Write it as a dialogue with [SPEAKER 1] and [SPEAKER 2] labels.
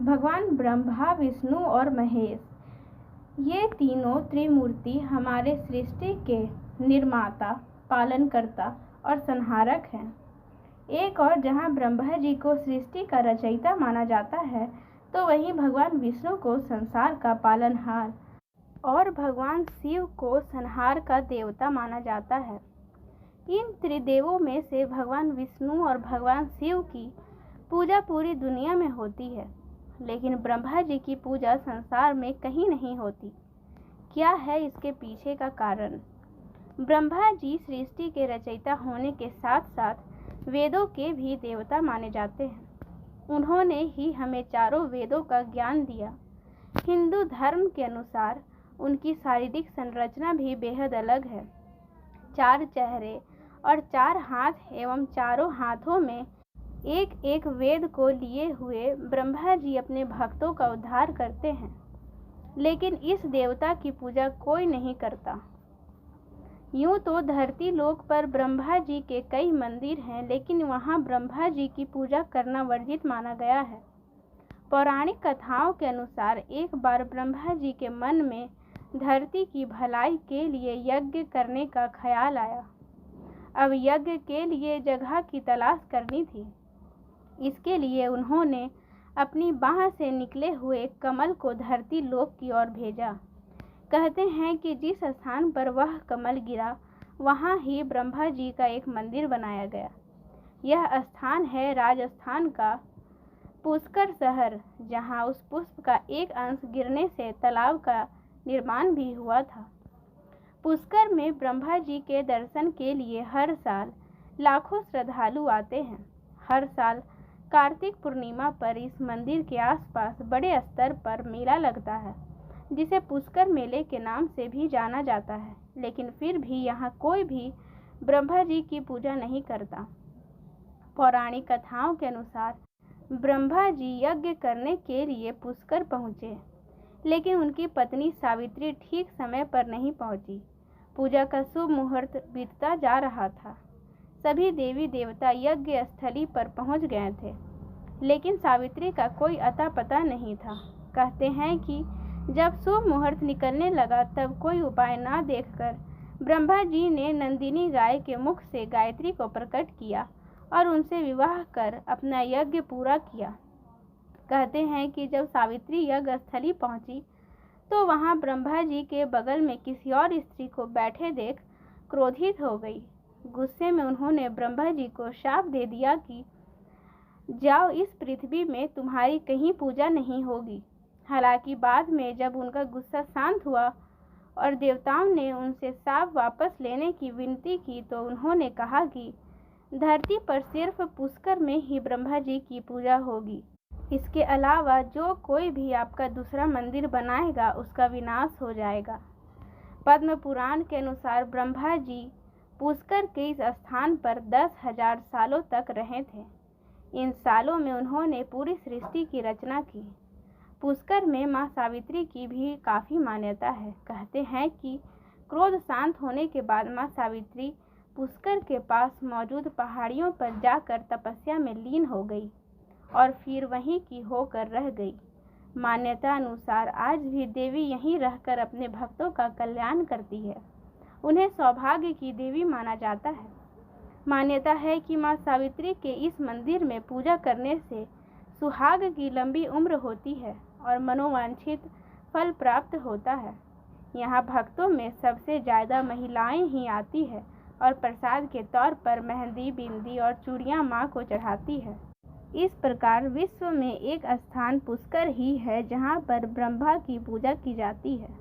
[SPEAKER 1] भगवान ब्रह्मा, विष्णु और महेश, ये तीनों त्रिमूर्ति हमारे सृष्टि के निर्माता, पालनकर्ता और संहारक हैं। एक और जहाँ ब्रह्मा जी को सृष्टि का रचयिता माना जाता है, तो वहीं भगवान विष्णु को संसार का पालनहार और भगवान शिव को संहार का देवता माना जाता है। इन त्रिदेवों में से भगवान विष्णु और भगवान शिव की पूजा पूरी दुनिया में होती है, लेकिन ब्रह्मा जी की पूजा संसार में कहीं नहीं होती। क्या है इसके पीछे का कारण? ब्रह्मा जी सृष्टि के रचयिता होने के साथ साथ वेदों के भी देवता माने जाते हैं। उन्होंने ही हमें चारों वेदों का ज्ञान दिया। हिंदू धर्म के अनुसार उनकी शारीरिक संरचना भी बेहद अलग है। 4 चेहरे और 4 हाथ एवं चारों हाथों में एक एक वेद को लिए हुए ब्रह्मा जी अपने भक्तों का उद्धार करते हैं, लेकिन इस देवता की पूजा कोई नहीं करता। यूं तो धरती लोक पर ब्रह्मा जी के कई मंदिर हैं, लेकिन वहां ब्रह्मा जी की पूजा करना वर्जित माना गया है। पौराणिक कथाओं के अनुसार एक बार ब्रह्मा जी के मन में धरती की भलाई के लिए यज्ञ करने का ख्याल आया। अब यज्ञ के लिए जगह की तलाश करनी थी। इसके लिए उन्होंने अपनी बाह से निकले हुए कमल को धरती लोक की ओर भेजा। कहते हैं कि जिस स्थान पर वह कमल गिरा, वहां ही ब्रह्मा जी का एक मंदिर बनाया गया। यह स्थान है राजस्थान का पुष्कर शहर, जहां उस पुष्प का एक अंश गिरने से तालाब का निर्माण भी हुआ था। पुष्कर में ब्रह्मा जी के दर्शन के लिए हर साल लाखों श्रद्धालु आते हैं। हर साल कार्तिक पूर्णिमा पर इस मंदिर के आसपास बड़े स्तर पर मेला लगता है, जिसे पुष्कर मेले के नाम से भी जाना जाता है। लेकिन फिर भी यहाँ कोई भी ब्रह्मा जी की पूजा नहीं करता। पौराणिक कथाओं के अनुसार ब्रह्मा जी यज्ञ करने के लिए पुष्कर पहुँचे, लेकिन उनकी पत्नी सावित्री ठीक समय पर नहीं पहुँची। पूजा का शुभ मुहूर्त बीतता जा रहा था। सभी देवी देवता यज्ञ स्थली पर पहुंच गए थे, लेकिन सावित्री का कोई अता पता नहीं था। कहते हैं कि जब शुभ मुहूर्त निकलने लगा, तब कोई उपाय ना देखकर ब्रह्मा जी ने नंदिनी गाय के मुख से गायत्री को प्रकट किया और उनसे विवाह कर अपना यज्ञ पूरा किया। कहते हैं कि जब सावित्री यज्ञ स्थली पहुंची, तो वहां ब्रह्मा जी के बगल में किसी और स्त्री को बैठे देख क्रोधित हो गई। गुस्से में उन्होंने ब्रह्मा जी को शाप दे दिया कि जाओ, इस पृथ्वी में तुम्हारी कहीं पूजा नहीं होगी। हालांकि बाद में जब उनका गुस्सा शांत हुआ और देवताओं ने उनसे शाप वापस लेने की विनती की, तो उन्होंने कहा कि धरती पर सिर्फ पुष्कर में ही ब्रह्मा जी की पूजा होगी। इसके अलावा जो कोई भी आपका दूसरा मंदिर बनाएगा, उसका विनाश हो जाएगा। पद्म पुराण के अनुसार ब्रह्मा जी पुष्कर के इस स्थान पर 10,000 सालों तक रहे थे। इन सालों में उन्होंने पूरी सृष्टि की रचना की। पुष्कर में मां सावित्री की भी काफ़ी मान्यता है। कहते हैं कि क्रोध शांत होने के बाद मां सावित्री पुष्कर के पास मौजूद पहाड़ियों पर जाकर तपस्या में लीन हो गई और फिर वहीं की होकर रह गई। मान्यता अनुसार आज भी देवी यहीं रहकर अपने भक्तों का कल्याण करती है। उन्हें सौभाग्य की देवी माना जाता है। मान्यता है कि मां सावित्री के इस मंदिर में पूजा करने से सुहाग की लंबी उम्र होती है और मनोवांछित फल प्राप्त होता है। यहाँ भक्तों में सबसे ज़्यादा महिलाएं ही आती है और प्रसाद के तौर पर मेहंदी, बिंदी और चूड़ियाँ माँ को चढ़ाती है। इस प्रकार विश्व में एक स्थान पुष्कर ही है जहाँ पर ब्रह्मा की पूजा की जाती है।